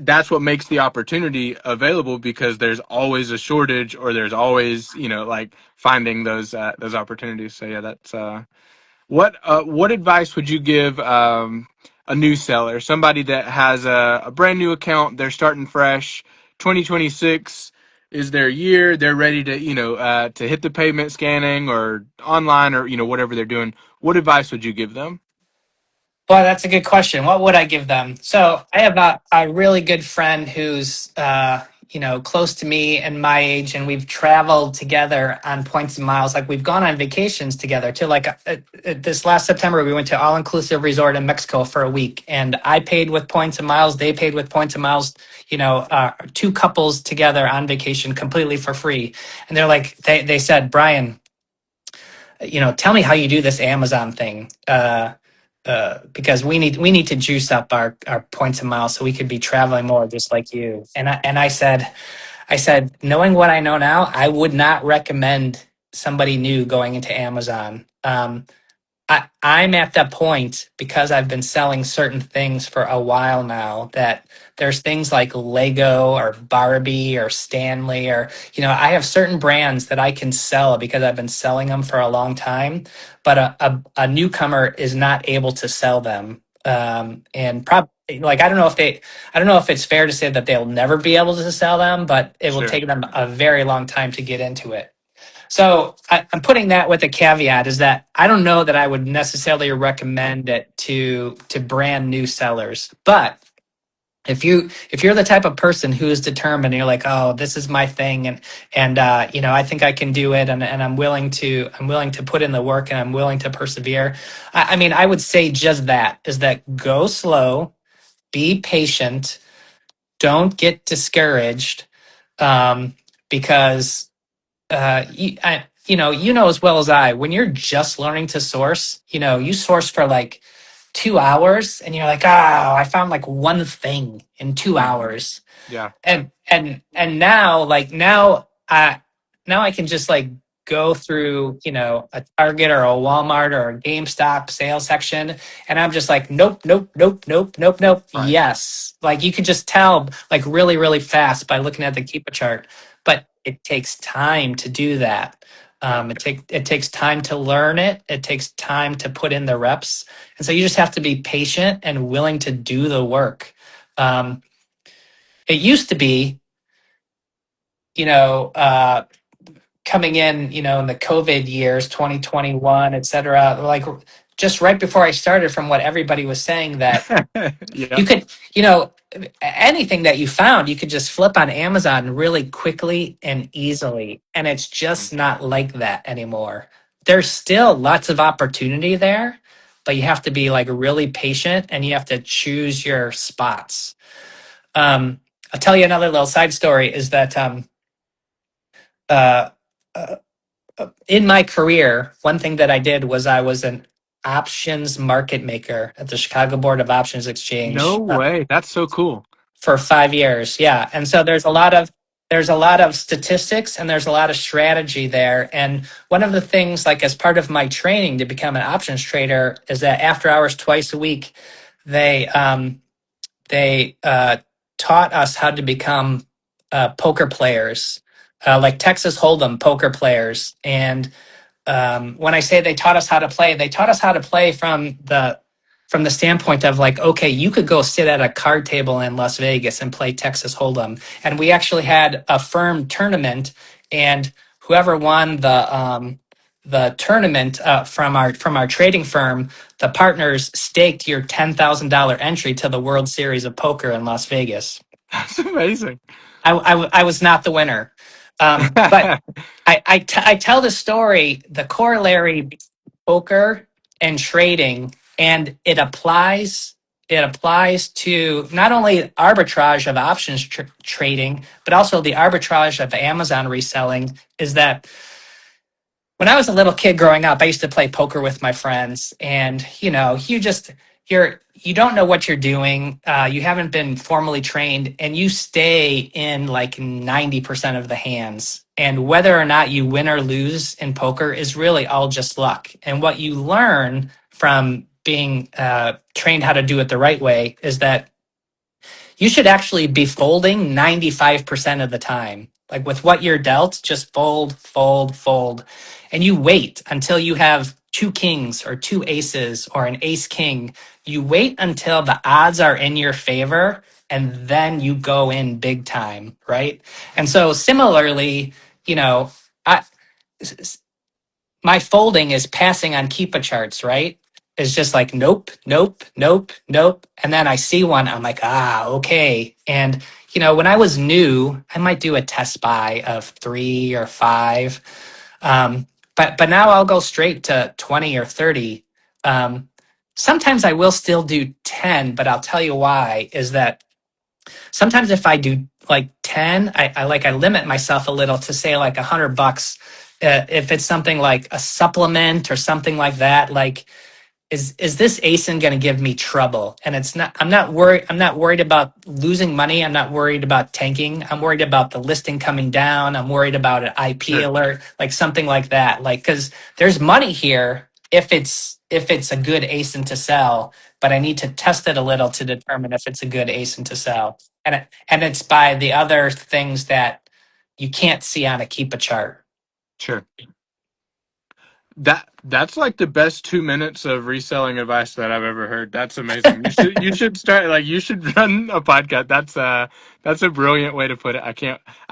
that's what makes the opportunity available, because there's always a shortage, or there's always, like, finding those opportunities. So yeah, that's what advice would you give a new seller, somebody that has a brand new account, they're starting fresh, 2026 is their year, they're ready to, to hit the pavement scanning or online, or, whatever they're doing. What advice would you give them? Well, that's a good question. What would I give them? So I have a really good friend who's close to me and my age, and we've traveled together on points and miles. Like, we've gone on vacations together to, like, this last September we went to all inclusive resort in Mexico for a week, and I paid with points and miles. They paid with points and miles. Two couples together on vacation completely for free, and they said, Brian, tell me how you do this Amazon thing. Because we need to juice up our points and miles so we could be traveling more just like you. And I said, knowing what I know now, I would not recommend somebody new going into Amazon. I'm at that point because I've been selling certain things for a while now, that there's things like Lego or Barbie or Stanley, or, I have certain brands that I can sell because I've been selling them for a long time, but a newcomer is not able to sell them. And probably, like, I don't know if it's fair to say that they'll never be able to sell them, but it will Sure. take them a very long time to get into it. So I'm putting that with a caveat, is that I don't know that I would necessarily recommend it to brand new sellers. But if you're the type of person who is determined, and you're like, oh, this is my thing, and I think I can do it, and I'm willing to put in the work, and I'm willing to persevere. I mean, I would say just that, is that go slow, be patient, don't get discouraged, because you know as well as I, when you're just learning to source, you source for like 2 hours, and you're like, oh, I found like one thing in two Hmm. hours Yeah. and now I can just like go through a Target or a Walmart or a GameStop sales section, and I'm just like, nope, nope, nope, nope, nope, nope, Right. yes. Like, you could just tell, like, really really fast by looking at the Keepa chart, but it takes time to do that. Yeah. It takes time to learn it. It takes time to put in the reps, and so you just have to be patient and willing to do the work. um, it used to be, you know, uh, coming in the COVID years, 2021, et cetera, like, just right before I started, from what everybody was saying, that you Yep. could, anything that you found, you could just flip on Amazon really quickly and easily. And it's just not like that anymore. There's still lots of opportunity there, but you have to be like really patient, and you have to choose your spots. Um, I'll tell you another little side story, is that uh, uh, in my career, one thing that I did was I was an options market maker at the Chicago Board of Options No Exchange way. That's so cool. for 5 years. Yeah, and so there's a lot of statistics, and there's a lot of strategy there. And one of the things, like, as part of my training to become an options trader, is that after hours twice a week, they they taught us how to become poker players, like Texas Hold'em poker players. And when I say they taught us how to play, they taught us how to play from the standpoint of like, okay, you could go sit at a card table in Las Vegas and play Texas Hold'em, and we actually had a firm tournament, and whoever won the tournament from our trading firm, the partners staked your $10,000 entry to the World Series of Poker in Las Vegas. That's amazing. I was not the winner. But I tell the story, the corollary between poker and trading, and it applies to not only arbitrage of options trading, but also the arbitrage of Amazon reselling. Is that when I was a little kid growing up, I used to play poker with my friends, and you don't know what you're doing. You haven't been formally trained, and you stay in like 90% of the hands. And whether or not you win or lose in poker is really all just luck. And what you learn from being trained how to do it the right way is that you should actually be folding 95% of the time. Like with what you're dealt, just fold, fold, fold. And you wait until you have two kings or two aces or an ace king. You wait until the odds are in your favor and then you go in big time, right? And so similarly, you know, I, my folding is passing on Keepa charts, right? It's just like, nope, nope, nope, nope. And then I see one, I'm like, okay. And, when I was new, I might do a test buy of 3 or 5. But now I'll go straight to 20 or 30. Sometimes I will still do 10, but I'll tell you why is that sometimes if I do like 10, I limit myself a little to say like $100. If it's something like a supplement or something like that, like is this ASIN going to give me trouble? And it's not. I'm not worried about losing money. I'm not worried about tanking. I'm worried about the listing coming down. I'm worried about an IP Sure, alert, like something like that. Like because there's money here if it's a good ASIN to sell, but I need to test it a little to determine if it's a good ASIN to sell. And it's by the other things that you can't see on a Keepa chart. sure. That's like the best 2 minutes of reselling advice that I've ever heard. That's amazing. You should start like you should run a podcast. That's a brilliant way to put it. I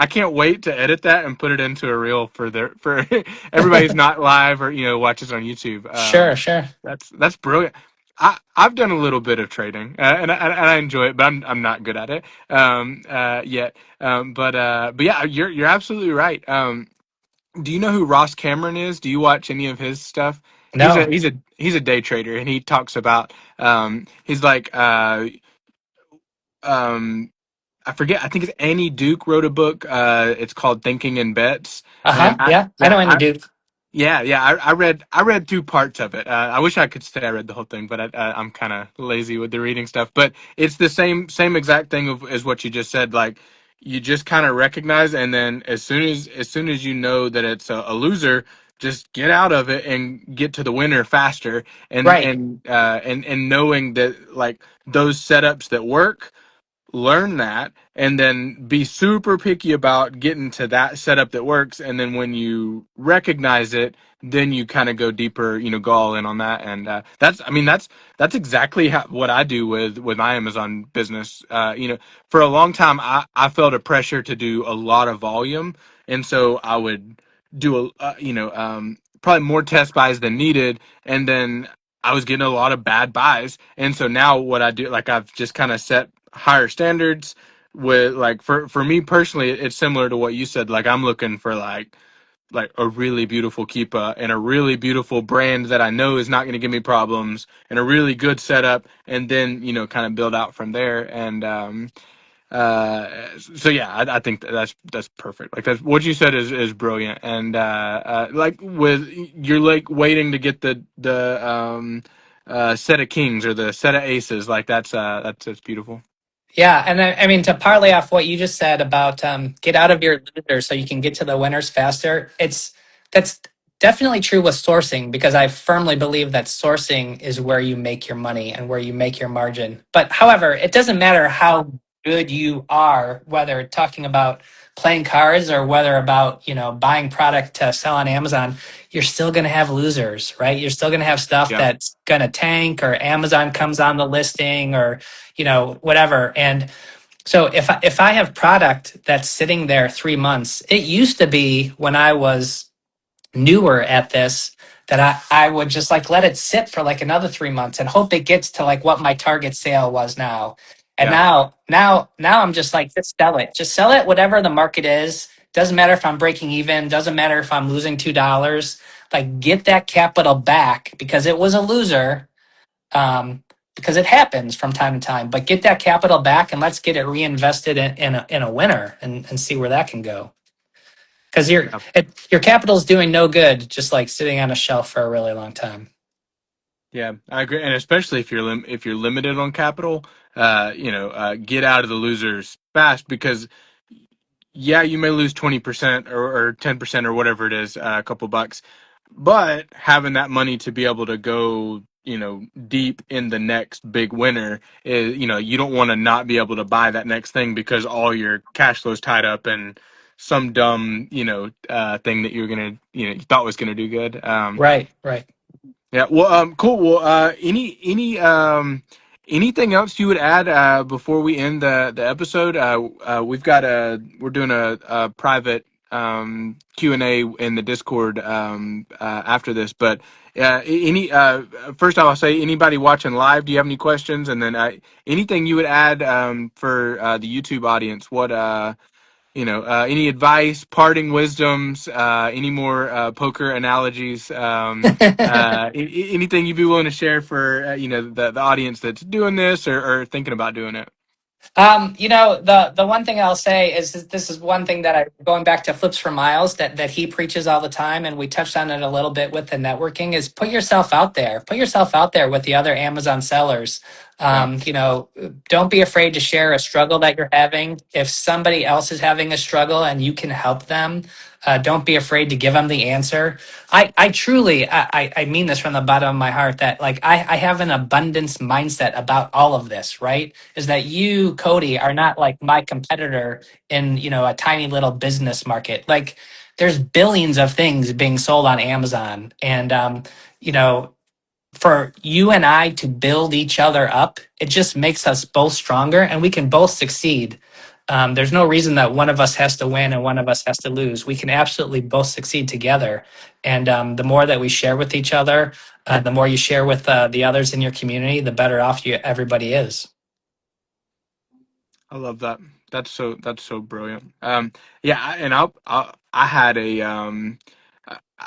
can't wait to edit that and put it into a reel for everybody who's not live or watches on YouTube. Sure, sure. That's brilliant. I've done a little bit of trading and I enjoy it, but I'm not good at it yet. But yeah, you're absolutely right. Do you know who Ross Cameron is? Do you watch any of his stuff? He's a No. he's a he's a day trader, and he talks about he's like um I forget. I think it's Annie Duke wrote a book. It's called Thinking in Bets, Uh-huh. and I Yeah, I know yeah Andy Duke. yeah. I read through parts of it. I wish I could say I read the whole thing, but I'm kind of lazy with the reading stuff. But it's the same exact thing as what you just said. Like you just kind of recognize, and then as soon as you know that it's a loser, just get out of it and get to the winner faster. And Right. and knowing that like those setups that work, learn that and then be super picky about getting to that setup that works, and then when you recognize it, then you kind of go deeper, go all in on that. And that's exactly what I do with my Amazon business. For a long time I felt a pressure to do a lot of volume, and so I would do probably more test buys than needed, and then I was getting a lot of bad buys. And so now what I do, like I've just kind of set higher standards with like for me personally, it's similar to what you said. Like I'm looking for like a really beautiful Keepa and a really beautiful brand that I know is not going to give me problems and a really good setup, and then kind of build out from there. And so yeah, I think that's perfect. Like that's what you said is brilliant. And like with you're like waiting to get the set of kings or the set of aces. Like that's beautiful. Yeah, and I mean to parlay off what you just said about get out of your loser so you can get to the winners faster. That's definitely true with sourcing, because I firmly believe that sourcing is where you make your money and where you make your margin. But however, it doesn't matter how good you are, whether talking about playing cards or whether about, buying product to sell on Amazon, you're still going to have losers, right? You're still going to have stuff Yeah. that's going to tank, or Amazon comes on the listing, or, whatever. And so if I have product that's sitting there 3 months, it used to be when I was newer at this that I would just like let it sit for like another 3 months and hope it gets to like what my target sale was now. And Yeah. now I'm just like, just sell it. Just sell it whatever the market is. Doesn't matter if I'm breaking even, doesn't matter if I'm losing $2. Like, get that capital back, because it was a loser. Because it happens from time to time, but get that capital back and let's get it reinvested in a winner, and see where that can go. Because Yeah. your capital is doing no good just like sitting on a shelf for a really long time. Yeah, I agree, and especially if if you're limited on capital, get out of the losers fast, because yeah, you may lose 20% or 10% or whatever it is, a couple bucks, but having that money to be able to go, deep in the next big winner is, you don't want to not be able to buy that next thing because all your cash flow's tied up in some dumb, thing that you thought was gonna do good. Right, right. Yeah. Well, cool. Well, anything else you would add before we end the episode? We're doing a private Q&A in the Discord after this, but any first off, I'll say, anybody watching live, do you have any questions? And then anything you would add for the YouTube audience? What any advice, parting wisdoms, any more poker analogies, anything you'd be willing to share for the audience that's doing this or thinking about doing it. The one thing I'll say is that this is one thing that going back to Flips for Miles, that he preaches all the time, and we touched on it a little bit with the networking, is put yourself out there. Put yourself out there with the other Amazon sellers. Yeah, Don't be afraid to share a struggle that you're having. If somebody else is having a struggle and you can help them, don't be afraid to give them the answer. I truly, I mean this from the bottom of my heart, that like I have an abundance mindset about all of this, right? Is that you, Cody, are not like my competitor in, a tiny little business market. Like, there's billions of things being sold on Amazon. And, you know, for you and I to build each other up, it just makes us both stronger and we can both succeed. There's no reason that one of us has to win and one of us has to lose. We can absolutely both succeed together. And the more that we share with each other, the more you share with the others in your community, the better off everybody is. I love that. That's so brilliant. Yeah, I had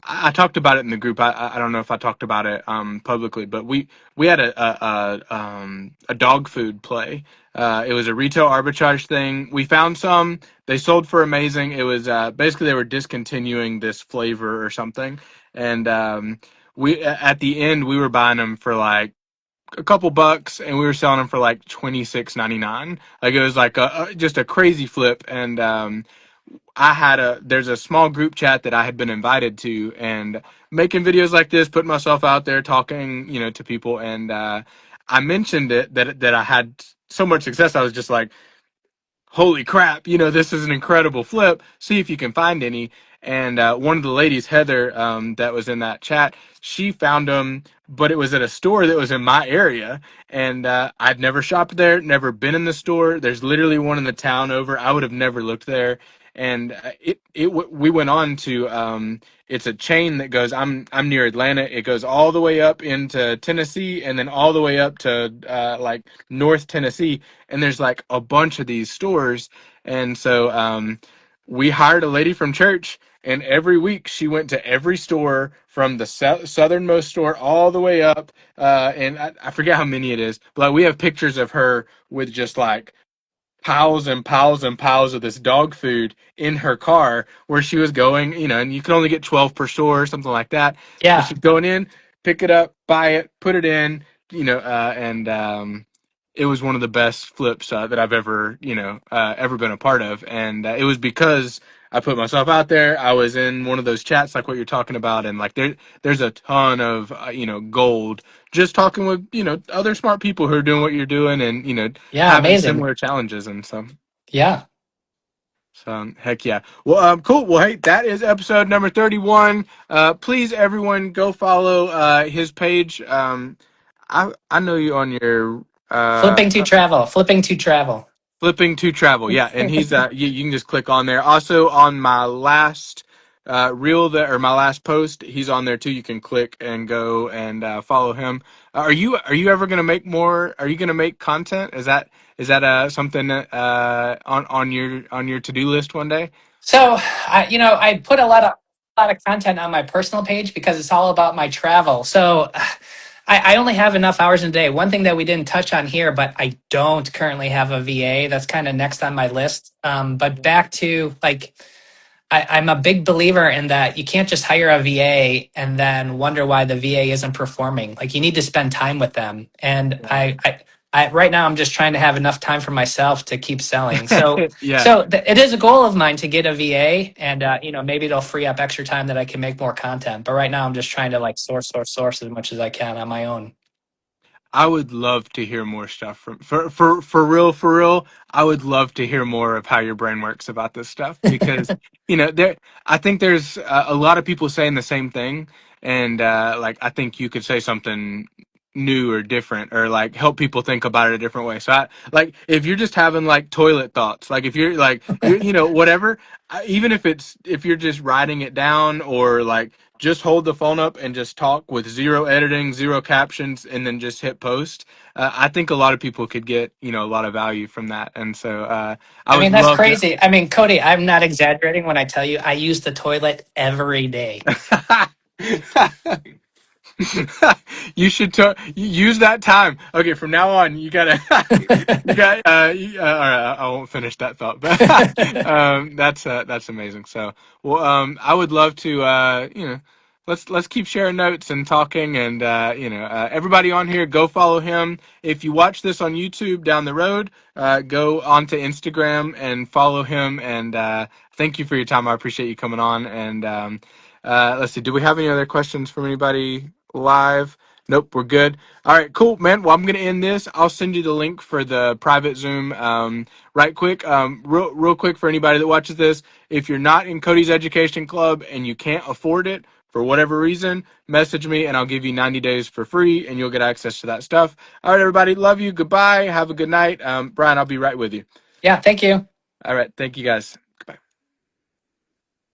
I talked about it in the group. I don't know if I talked about it publicly, but we had a dog food play. It was a retail arbitrage thing. We found some. They sold for amazing. It was basically they were discontinuing this flavor or something, and we at the end we were buying them for like a couple bucks, and we were selling them for like 26.99. Like, it was like just a crazy flip. And there's a small group chat that I had been invited to, and making videos like this, putting myself out there, talking, to people. And I mentioned that I had so much success. I was just like, holy crap, this is an incredible flip. See if you can find any. And one of the ladies, Heather, that was in that chat, she found them, but it was at a store that was in my area. And I'd never shopped there, never been in the store. There's literally one in the town over. I would have never looked there. And we went on to, it's a chain that goes, I'm near Atlanta. It goes all the way up into Tennessee and then all the way up to like North Tennessee. And there's like a bunch of these stores. And so we hired a lady from church, and every week she went to every store from the southernmost store all the way up. And I forget how many it is, but like, we have pictures of her with just like piles and piles and piles of this dog food in her car where she was going, and you can only get 12 per store or something like that. But Yeah. she's going in, pick it up, buy it, put it in, and it was one of the best flips that I've ever, ever been a part of. And it was because I put myself out there. I was in one of those chats like what you're talking about, and like there's a ton of gold just talking with other smart people who are doing what you're doing, and Yeah, having amazing. similar challenges and so. Yeah. So heck yeah. Well, cool. Well, hey, that is episode number 31. Please, everyone, go follow his page. I know you on your Flipping to travel. Flipping to travel. Flipping to Travel. Yeah, and he's you can just click on there. Also on my last reel that or my last post, he's on there too. You can click and go and follow him. Are you ever gonna make more? Are you gonna make content? Is that something on your to do list one day? So, I put a lot of content on my personal page because it's all about my travel. So, I only have enough hours in a day. One thing that we didn't touch on here, but I don't currently have a VA. That's kind of next on my list. But back to like I'm a big believer in that you can't just hire a VA and then wonder why the VA isn't performing. Like you need to spend time with them. And I right now I'm just trying to have enough time for myself to keep selling. So Yeah. so it is a goal of mine to get a VA, and maybe it'll free up extra time that I can make more content. But right now I'm just trying to like source as much as I can on my own. I would love to hear more stuff from for real. I would love to hear more of how your brain works about this stuff because there. I think there's a lot of people saying the same thing, and like I think you could say something new or different or like help people think about it a different way. So I like if you're just having like toilet thoughts, like if you're like whatever, even if you're just writing it down or like just hold the phone up and just talk with zero editing, zero captions, and then just hit post. I think a lot of people could get a lot of value from that, and so I I would mean, that's love to. crazy. I mean, Cody, I'm not exaggerating when I tell you I use the toilet every day. Use that time. Okay, from now on, you gotta, you got, all right, I won't finish that thought, but that's amazing. So, well, I would love to, let's keep sharing notes and talking, and everybody on here, go follow him. If you watch this on YouTube down the road, go onto Instagram and follow him. And thank you for your time. I appreciate you coming on. And let's see, do we have any other questions from anybody live? Nope, we're good. All right, cool, man. Well, I'm going to end this. I'll send you the link for the private Zoom right quick. Real quick for anybody that watches this, if you're not in Cody's Education Club and you can't afford it for whatever reason, message me and I'll give you 90 days for free and you'll get access to that stuff. All right, everybody. Love you. Goodbye. Have a good night. Brian, I'll be right with you. Yeah, thank you. All right. Thank you, guys.